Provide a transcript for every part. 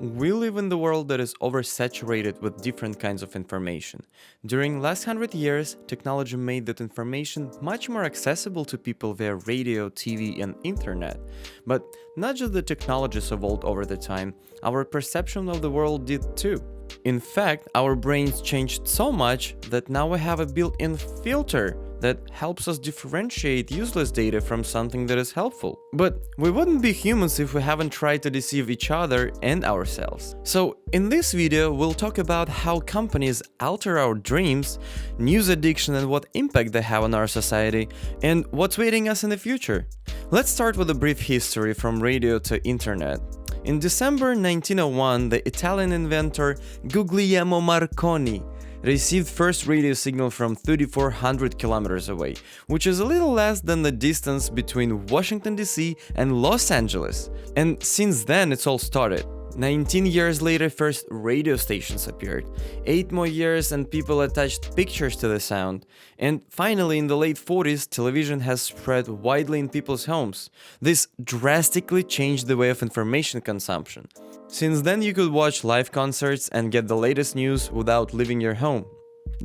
We live in the world that is oversaturated with different kinds of information. During last 100 years, technology made that information much more accessible to people via radio, TV, and internet. But not just the technologies evolved over the time, our perception of the world did too. In fact, our brains changed so much that now we have a built-in filter that helps us differentiate useless data from something that is helpful. But we wouldn't be humans if we haven't tried to deceive each other and ourselves. So in this video, we'll talk about how companies alter our dreams, news addiction and what impact they have on our society, and what's waiting us in the future. Let's start with a brief history from radio to internet. In December 1901, the Italian inventor Guglielmo Marconi received first radio signal from 3,400 kilometers away, which is a little less than the distance between Washington DC and Los Angeles. And since then it's all started. 19 years later, first radio stations appeared. 8 more years and people attached pictures to the sound. And finally, in the late 40s, television has spread widely in people's homes. This drastically changed the way of information consumption. Since then, you could watch live concerts and get the latest news without leaving your home.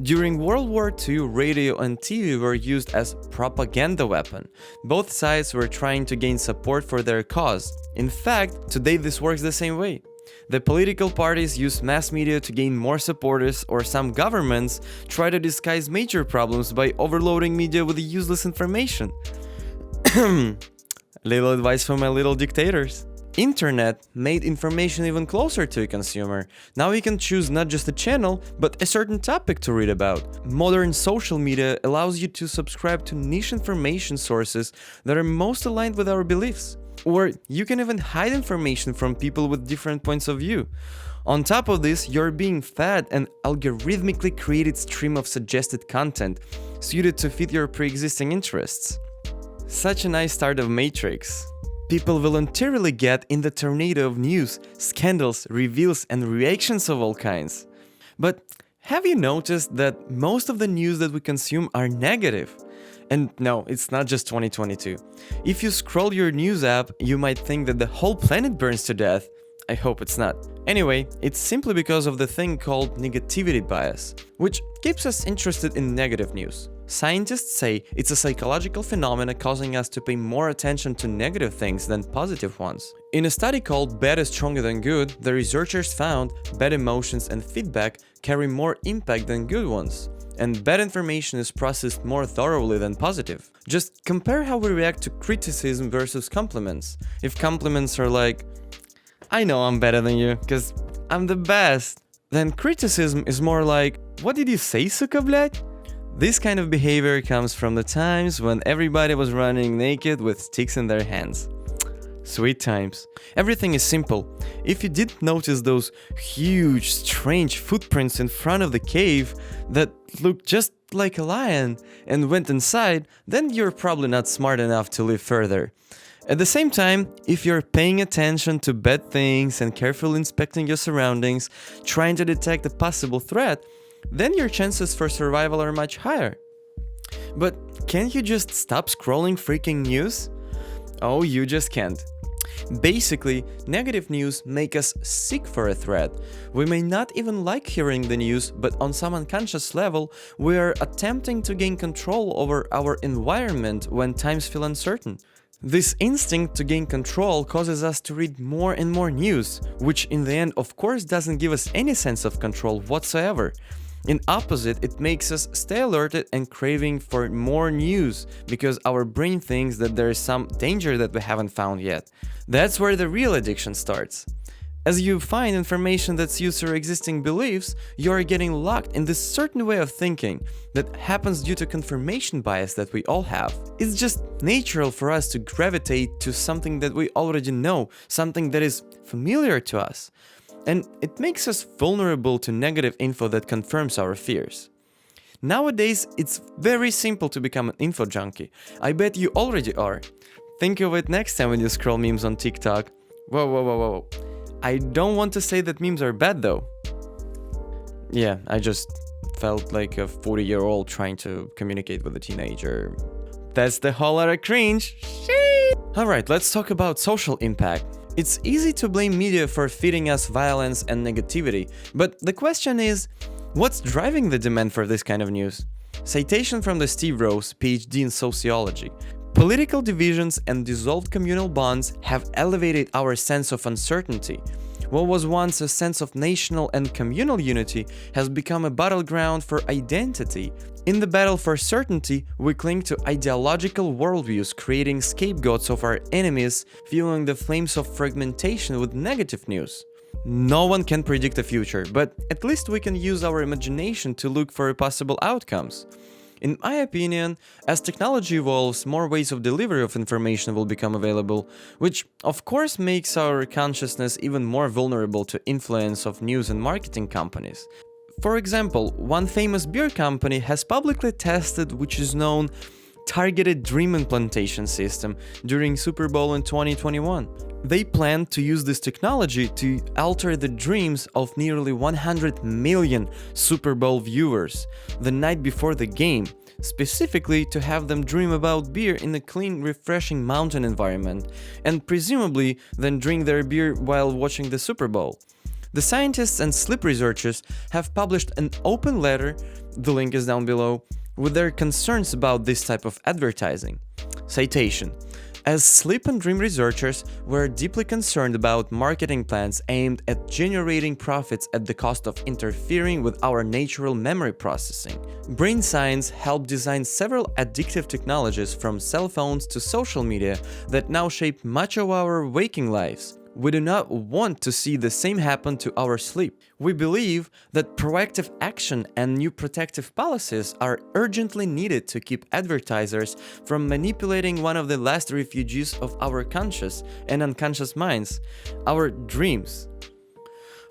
During World War II, radio and TV were used as propaganda weapon. Both sides were trying to gain support for their cause. In fact, today this works the same way. The political parties use mass media to gain more supporters, or some governments try to disguise major problems by overloading media with useless information. Little advice for my little dictators. Internet made information even closer to a consumer. Now you can choose not just a channel, but a certain topic to read about. Modern social media allows you to subscribe to niche information sources that are most aligned with our beliefs. Or you can even hide information from people with different points of view. On top of this, you're being fed an algorithmically created stream of suggested content, suited to fit your pre-existing interests. Such a nice start of Matrix. People voluntarily get in the tornado of news, scandals, reveals, and reactions of all kinds. But have you noticed that most of the news that we consume are negative? And no, it's not just 2022. If you scroll your news app, you might think that the whole planet burns to death. I hope it's not. Anyway, it's simply because of the thing called negativity bias, which keeps us interested in negative news. Scientists say it's a psychological phenomenon causing us to pay more attention to negative things than positive ones. In a study called Bad is Stronger Than Good, the researchers found bad emotions and feedback carry more impact than good ones. And bad information is processed more thoroughly than positive. Just compare how we react to criticism versus compliments. If compliments are like, I know I'm better than you, cause I'm the best, then criticism is more like, what did you say, suka, blядь? This kind of behavior comes from the times when everybody was running naked with sticks in their hands. Sweet times. Everything is simple. If you did notice those huge, strange footprints in front of the cave that looked just like a lion and went inside, then you're probably not smart enough to live further. At the same time, if you're paying attention to bad things and carefully inspecting your surroundings, trying to detect a possible threat, then your chances for survival are much higher. But can't you just stop scrolling freaking news? Oh, you just can't. Basically, negative news make us seek for a threat. We may not even like hearing the news, but on some unconscious level, we are attempting to gain control over our environment when times feel uncertain. This instinct to gain control causes us to read more and more news, which in the end of course doesn't give us any sense of control whatsoever. In opposite, it makes us stay alerted and craving for more news because our brain thinks that there is some danger that we haven't found yet. That's where the real addiction starts. As you find information that suits your existing beliefs, you are getting locked in this certain way of thinking that happens due to confirmation bias that we all have. It's just natural for us to gravitate to something that we already know, something that is familiar to us. And it makes us vulnerable to negative info that confirms our fears. Nowadays, it's very simple to become an info junkie. I bet you already are. Think of it next time when you scroll memes on TikTok. Whoa. I don't want to say that memes are bad though. Yeah, I just felt like a 40-year-old trying to communicate with a teenager. That's the whole lot of cringe. Alright, let's talk about social impact. It's easy to blame media for feeding us violence and negativity, but the question is, what's driving the demand for this kind of news? Citation from the Steve Rose, PhD in sociology. Political divisions and dissolved communal bonds have elevated our sense of uncertainty. What was once a sense of national and communal unity has become a battleground for identity. In the battle for certainty, we cling to ideological worldviews, creating scapegoats of our enemies, fueling the flames of fragmentation with negative news. No one can predict the future, but at least we can use our imagination to look for possible outcomes. In my opinion, as technology evolves, more ways of delivery of information will become available, which of course makes our consciousness even more vulnerable to influence of news and marketing companies. For example, one famous beer company has publicly tested which is known targeted dream implantation system during Super Bowl in 2021. They plan to use this technology to alter the dreams of nearly 100 million Super Bowl viewers the night before the game, specifically to have them dream about beer in a clean, refreshing mountain environment, and presumably then drink their beer while watching the Super Bowl. The scientists and sleep researchers have published an open letter, the link is down below, with their concerns about this type of advertising. Citation: as sleep and dream researchers, we're deeply concerned about marketing plans aimed at generating profits at the cost of interfering with our natural memory processing. Brain Science helped design several addictive technologies from cell phones to social media that now shape much of our waking lives. We do not want to see the same happen to our sleep. We believe that proactive action and new protective policies are urgently needed to keep advertisers from manipulating one of the last refuges of our conscious and unconscious minds, our dreams.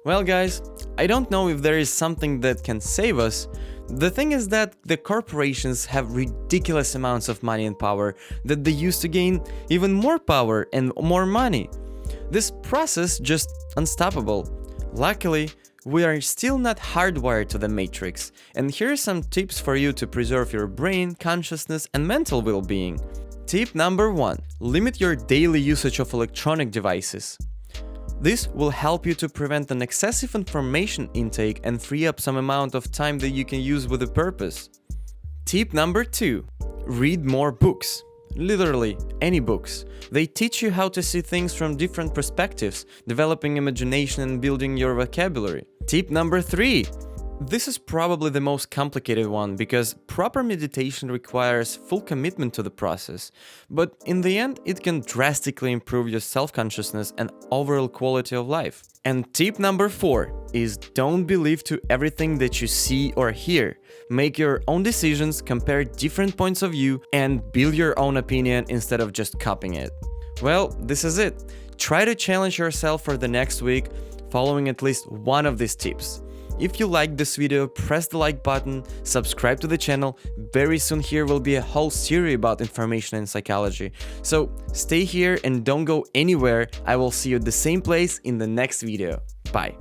Well guys, I don't know if there is something that can save us. The thing is that the corporations have ridiculous amounts of money and power that they use to gain even more power and more money. This process just unstoppable. Luckily, we are still not hardwired to the matrix, and here are some tips for you to preserve your brain, consciousness, and mental well-being. Tip number 1. Limit your daily usage of electronic devices. This will help you to prevent an excessive information intake and free up some amount of time that you can use with a purpose. Tip number 2. Read more books. Literally, any books. They teach you how to see things from different perspectives, developing imagination and building your vocabulary. Tip number 3. This is probably the most complicated one because proper meditation requires full commitment to the process, but in the end it can drastically improve your self-consciousness and overall quality of life. And tip number 4 is don't believe to everything that you see or hear. Make your own decisions, compare different points of view, and build your own opinion instead of just copying it. Well, this is it. Try to challenge yourself for the next week, following at least one of these tips. If you liked this video, press the like button, subscribe to the channel. Very soon here will be a whole series about information and psychology. So stay here and don't go anywhere. I will see you at the same place in the next video. Bye.